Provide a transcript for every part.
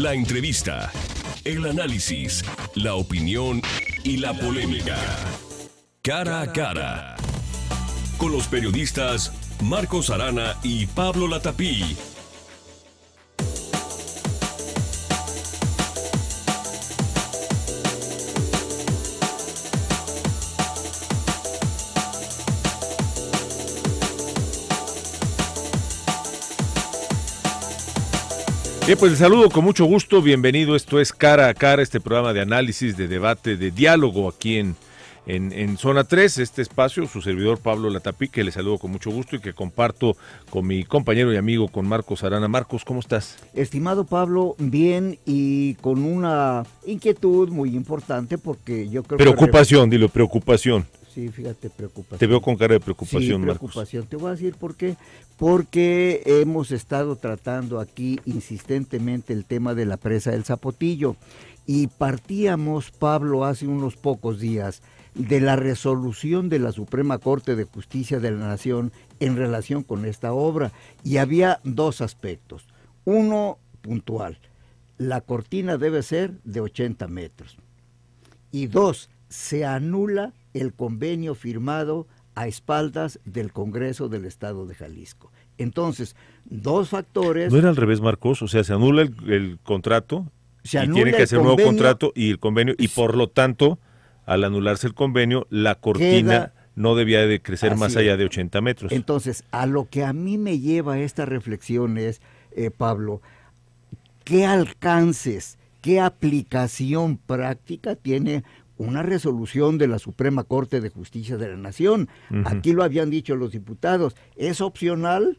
La entrevista, el análisis, la opinión y la polémica. Cara a cara. Con los periodistas Marcos Arana y Pablo Latapí. Bien, pues les saludo con mucho gusto, bienvenido, esto es Cara a Cara, este programa de análisis, de debate, de diálogo aquí en Zona 3, este espacio, su servidor Pablo Latapí, que les saludo con mucho gusto y que comparto con mi compañero y amigo, con Marcos Arana. Marcos, ¿cómo estás? Estimado Pablo, bien y con una inquietud muy importante porque yo creo preocupación, dilo, preocupación. Sí, fíjate, preocupación. Te veo con cara de preocupación, sí, preocupación. Marcos. Te voy a decir por qué. Porque hemos estado tratando aquí insistentemente el tema de la presa del Zapotillo y partíamos, Pablo, hace unos pocos días de la resolución de la Suprema Corte de Justicia de la Nación en relación con esta obra y había dos aspectos. Uno puntual, la cortina debe ser de 80 metros y dos, se anula el convenio firmado a espaldas del Congreso del Estado de Jalisco. Entonces, dos factores... ¿No era al revés, Marcos? O sea, se anula el contrato y tiene que hacer un nuevo contrato y el convenio, y por lo tanto, al anularse el convenio, la cortina no debía de crecer más allá de 80 metros. Entonces, a lo que a mí me lleva esta reflexión es, Pablo, ¿qué alcances, qué aplicación práctica tiene una resolución de la Suprema Corte de Justicia de la Nación? Aquí lo habían dicho los diputados, es opcional,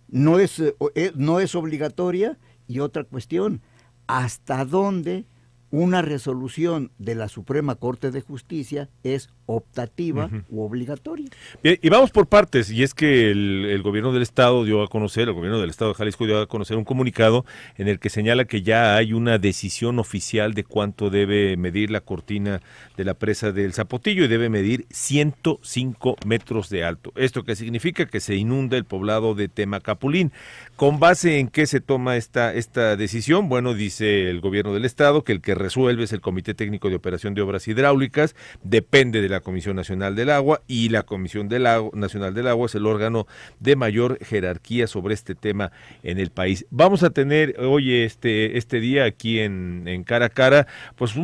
no es obligatoria. Y otra cuestión, ¿hasta dónde una resolución de la Suprema Corte de Justicia es optativa u obligatoria? Bien, y vamos por partes, y es que el gobierno del estado dio a conocer, el gobierno del estado de Jalisco dio a conocer un comunicado en el que señala que ya hay una decisión oficial de cuánto debe medir la cortina de la presa del Zapotillo, y debe medir 105 metros de alto. ¿Esto qué significa? Que se inunda el poblado de Temacapulín. ¿Con base en qué se toma esta decisión? Bueno, dice el gobierno del estado que el que resuelve es el Comité Técnico de Operación de Obras Hidráulicas, depende de la Comisión Nacional del Agua, y la Comisión Nacional del Agua es el órgano de mayor jerarquía sobre este tema en el país. Vamos a tener hoy este día aquí en Cara a Cara, pues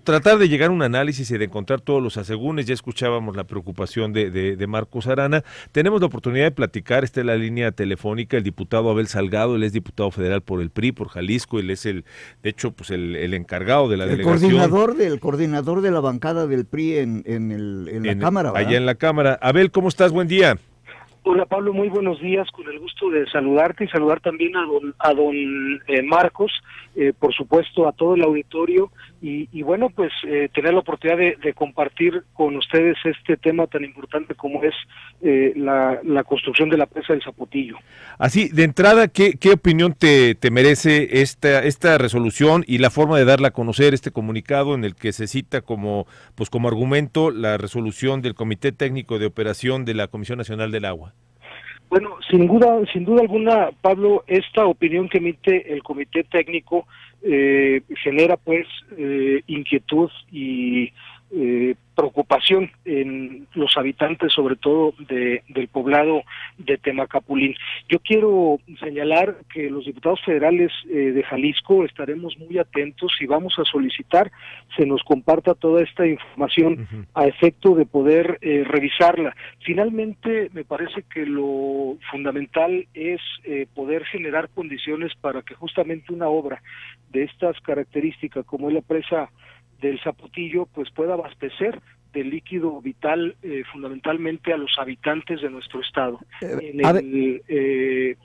tratar de llegar a un análisis y de encontrar todos los asegúnes. Ya escuchábamos la preocupación de Marcos Arana. Tenemos la oportunidad de platicar, está en la línea telefónica el diputado Abel Salgado. Él es diputado federal por el PRI, por Jalisco. Él es el encargado de la delegación. El coordinador de la bancada del PRI en la Cámara, ¿verdad? Allá en la Cámara. Abel, ¿cómo estás? Buen día. Hola Pablo, muy buenos días, con el gusto de saludarte y saludar también a don Marcos, por supuesto a todo el auditorio y bueno, pues tener la oportunidad de compartir con ustedes este tema tan importante como es la construcción de la presa del Zapotillo. Así, de entrada, ¿qué opinión te merece esta resolución y la forma de darla a conocer, este comunicado en el que se cita como argumento la resolución del Comité Técnico de Operación de la Comisión Nacional del Agua? Bueno, sin duda alguna, Pablo, esta opinión que emite el Comité Técnico genera pues inquietud y preocupación en los habitantes, sobre todo del poblado de Temacapulín. Yo quiero señalar que los diputados federales de Jalisco estaremos muy atentos y vamos a solicitar se nos comparta toda esta información a efecto de poder revisarla. Finalmente, me parece que lo fundamental es poder generar condiciones para que justamente una obra de estas características, como es la presa del Zapotillo, pues pueda abastecer de líquido vital fundamentalmente a los habitantes de nuestro estado. En el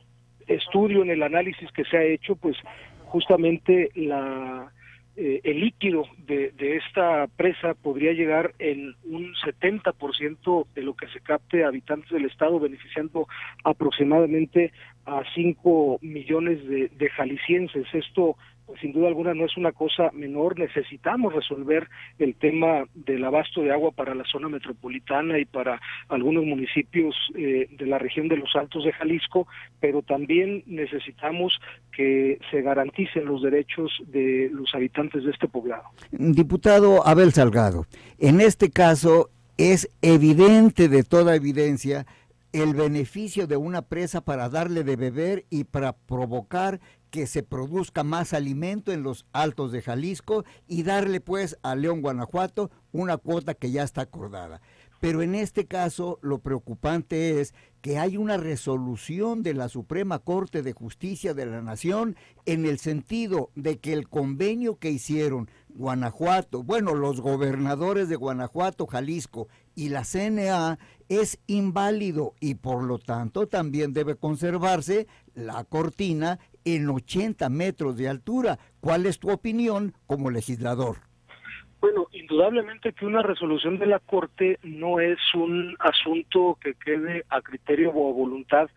estudio, en el análisis que se ha hecho, pues justamente el líquido de esta presa podría llegar en un 70% de lo que se capte a habitantes del estado, beneficiando aproximadamente a 5 millones de jaliscienses. Esto sin duda alguna no es una cosa menor. Necesitamos resolver el tema del abasto de agua para la zona metropolitana y para algunos municipios de la región de los Altos de Jalisco, pero también necesitamos que se garanticen los derechos de los habitantes de este poblado. Diputado Abel Salgado, en este caso es evidente, de toda evidencia, el beneficio de una presa para darle de beber y para provocar que se produzca más alimento en los Altos de Jalisco y darle pues a León, Guanajuato, una cuota que ya está acordada. Pero en este caso lo preocupante es que hay una resolución de la Suprema Corte de Justicia de la Nación en el sentido de que el convenio que hicieron Guanajuato, bueno, los gobernadores de Guanajuato, Jalisco y la CNA es inválido y por lo tanto también debe conservarse la cortina en 80 metros de altura. ¿Cuál es tu opinión como legislador? Bueno, indudablemente que una resolución de la Corte no es un asunto que quede a criterio o a voluntad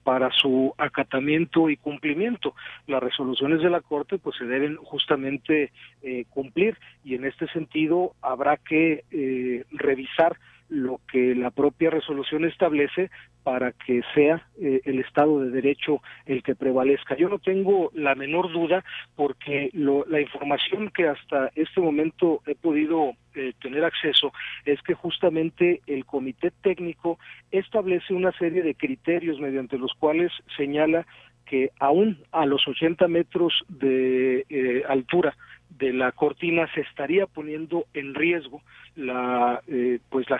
para su acatamiento y cumplimiento. Las resoluciones de la Corte pues se deben justamente cumplir, y en este sentido habrá que revisar lo que la propia resolución establece para que sea el Estado de Derecho el que prevalezca. Yo no tengo la menor duda, porque la información que hasta este momento he podido tener acceso es que justamente el Comité Técnico establece una serie de criterios mediante los cuales señala que aún a los 80 metros de altura de la cortina se estaría poniendo en riesgo la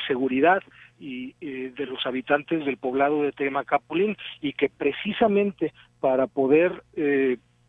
seguridad y de los habitantes del poblado de Temacapulín, y que precisamente para poder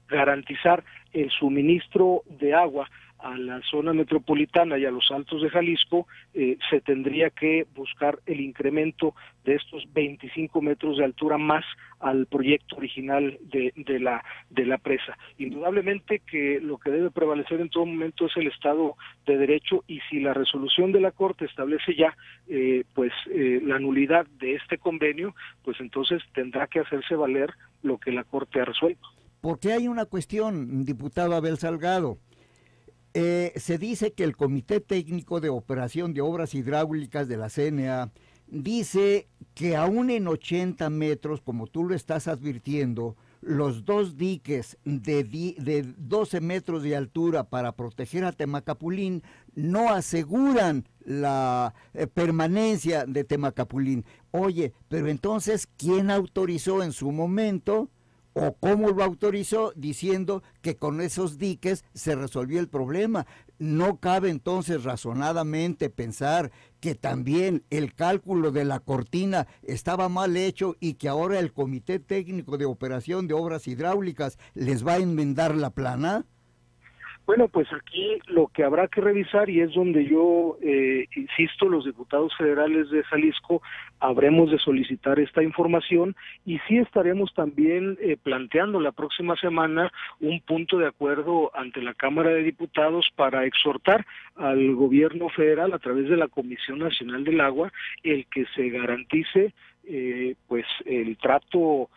garantizar el suministro de agua a la zona metropolitana y a los Altos de Jalisco, se tendría que buscar el incremento de estos 25 metros de altura más al proyecto original de la presa. Indudablemente que lo que debe prevalecer en todo momento es el Estado de Derecho, y si la resolución de la Corte establece ya la nulidad de este convenio, pues entonces tendrá que hacerse valer lo que la Corte ha resuelto. Porque hay una cuestión, diputado Abel Salgado. Se dice que el Comité Técnico de Operación de Obras Hidráulicas de la CNA dice que aún en 80 metros, como tú lo estás advirtiendo, los dos diques de 12 metros de altura para proteger a Temacapulín no aseguran la permanencia de Temacapulín. Oye, pero entonces, ¿quién autorizó en su momento o cómo lo autorizó diciendo que con esos diques se resolvió el problema? ¿No cabe entonces razonadamente pensar que también el cálculo de la cortina estaba mal hecho y que ahora el Comité Técnico de Operación de Obras Hidráulicas les va a enmendar la plana? Bueno, pues aquí lo que habrá que revisar, y es donde yo insisto, los diputados federales de Jalisco habremos de solicitar esta información, y sí estaremos también planteando la próxima semana un punto de acuerdo ante la Cámara de Diputados para exhortar al gobierno federal a través de la Comisión Nacional del Agua el que se garantice el trato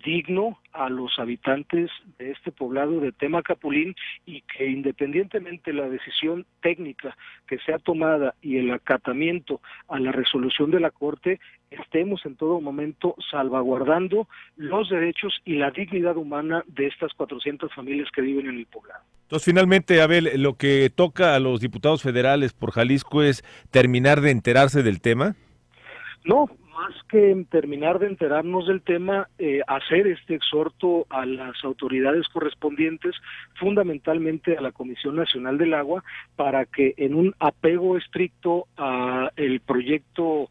digno a los habitantes de este poblado de Temacapulín, y que independientemente de la decisión técnica que sea tomada y el acatamiento a la resolución de la Corte, estemos en todo momento salvaguardando los derechos y la dignidad humana de estas 400 familias que viven en el poblado. Entonces, finalmente, Abel, lo que toca a los diputados federales por Jalisco es terminar de enterarse del tema. No, más que terminar de enterarnos del tema, hacer este exhorto a las autoridades correspondientes, fundamentalmente a la Comisión Nacional del Agua, para que en un apego estricto a el proyecto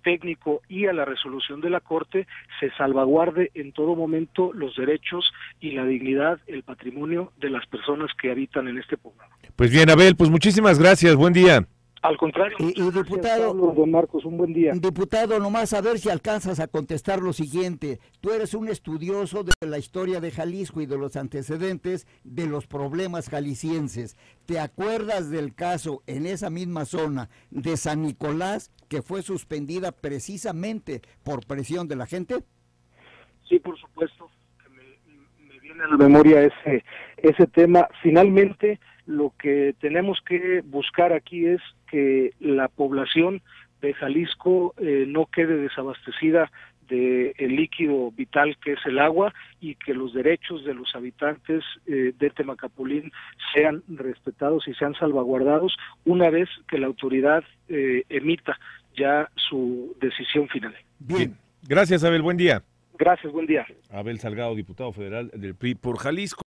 técnico y a la resolución de la Corte se salvaguarde en todo momento los derechos y la dignidad, el patrimonio de las personas que habitan en este poblado. Pues bien, Abel, pues muchísimas gracias, buen día. Al contrario, y diputado, Pablo, don Marcos, un buen día. Diputado, nomás a ver si alcanzas a contestar lo siguiente. Tú eres un estudioso de la historia de Jalisco y de los antecedentes de los problemas jaliscienses. ¿Te acuerdas del caso en esa misma zona de San Nicolás, que fue suspendida precisamente por presión de la gente? Sí, por supuesto. Me viene a la memoria ese tema. Finalmente, lo que tenemos que buscar aquí es que la población de Jalisco no quede desabastecida del líquido vital que es el agua, y que los derechos de los habitantes de Temacapulín sean respetados y sean salvaguardados una vez que la autoridad emita ya su decisión final. Bien. Gracias, Abel. Buen día. Gracias, buen día. Abel Salgado, diputado federal del PRI por Jalisco.